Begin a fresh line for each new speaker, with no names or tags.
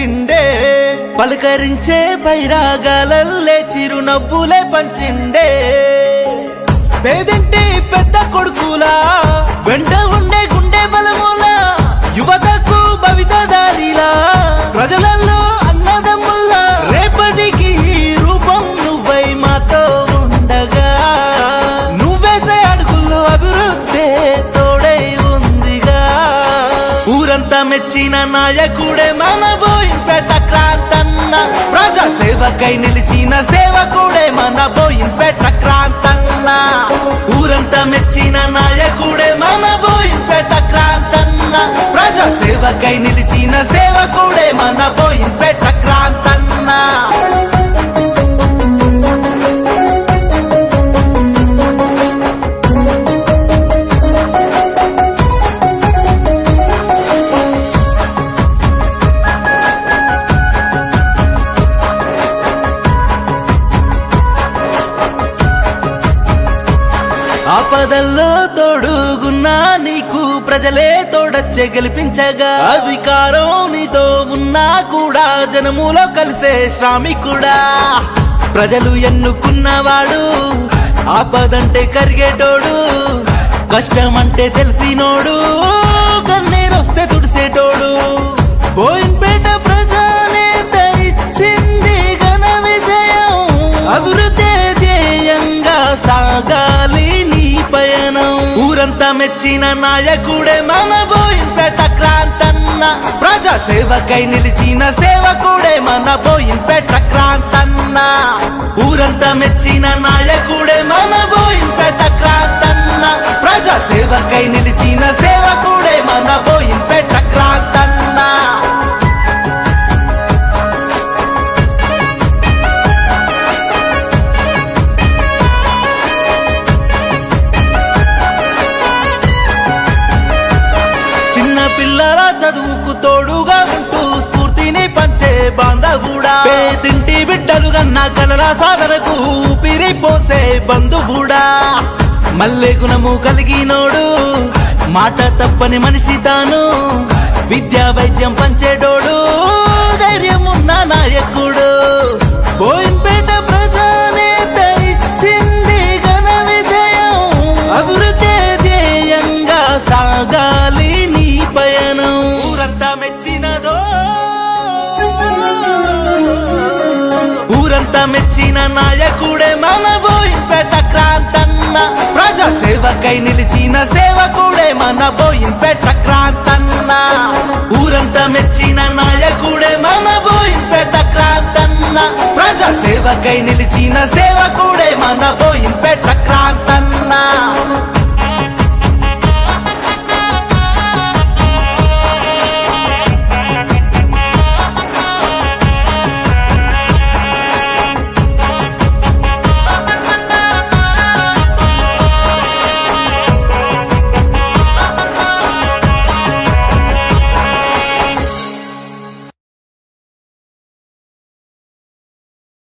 నిలిచిండే, పలకరించే బైరాగాలల్లే చిరునవ్వులే పంచిండే. పేదింటి పెద్ద కొడుకులా వెంట ఉండే గుండె బలములా, యువతకు భవిత దారిలా, ప్రజలలో అన్నదమ్ముల్లా, రేపటికి రూపం నువ్వై మాతో ఉండగా, నువ్వేసే అడుగుల్లో అభివృద్ధి తోడై ఉందిగా. ఊరంతా మెచ్చిన నాయకుడే మన బోయిన్పేట క్రాంతన్న, ప్రజా సేవకై నిలిచిన సేవకుడే మన బోయిన్పేట క్రాంతన్న. ఊరంతా మెచ్చిన నాయకుడే మన బోయిన్పేట క్రాంతన్న, ప్రజా సేవకై నిలిచిన సేవకుడే మన బోయిన్పేట క్రాంతన్న. ఆపదల్లో తోడుగున్నా నీకు ప్రజలే తోడచ్చే గెలిపించగా, అధికారం నీతో ఉన్నా కూడా జనములో కలిసే శ్రామికుడా. ప్రజలు ఎన్నుకున్నవాడు, ఆపదంటే కరిగేటోడు, కష్టమంటే తెలిసినోడు, కన్నీరొస్తే తుడిసేటోడు. బోయిన్పేట ప్రజానేత ఇచ్చింది ఘన విజయం, అభివృద్ధి ధ్యేయంగా సాగాలి నీ పయనం. ఊరంతా మెచ్చిన నాయకుడే మన బోయిన్పేట క్రాంతన్న, ప్రజా సేవకై నిలిచిన సేవకుడే మన బోయిన్పేట క్రాంతన్న. ఊరంతా మెచ్చిన నాయకుడే మన బోయిన్పేట క్రాంతన్న, ప్రజా సేవకై నిలిచిన సేవకుడే మన బోయిన్పేట క్రాంతన్న. పిల్లల చదువుకు తోడుగా ఉంటూ స్ఫూర్తిని పంచే బాంధవుడా, పేదింటి బిడ్డలు గన్నా కలల సాధనకు ఊపిరిపోసే బంధువుడా. మల్లె గుణము కలిగినోడు, మాట తప్పని మనిషి తాను, విద్యా వైద్యం పంచేటోడు, ధైర్యమున్న నాయకుడు. బోయిన్పేట ప్రజానేత ఇచ్చింది ఘన విజయం, అభివృద్ధి ధ్యేయంగా సాగాలి పయనం. ఊరంతా మెచ్చినదో, ఊరంతా మెచ్చిన నాయకుడే మన బోయిన్పేట క్రాంతన్న, ప్రజా సేవకై నిలిచిన సేవకుడే మన బోయిన్పేట క్రాంతన్న. ఊరంతా మెచ్చిన నాయకుడే మన బోయిన్పేట క్రాంతన్న, ప్రజా సేవకై నిలిచిన సేవకుడే మన బోయిన్పేట క్రాంతన్న.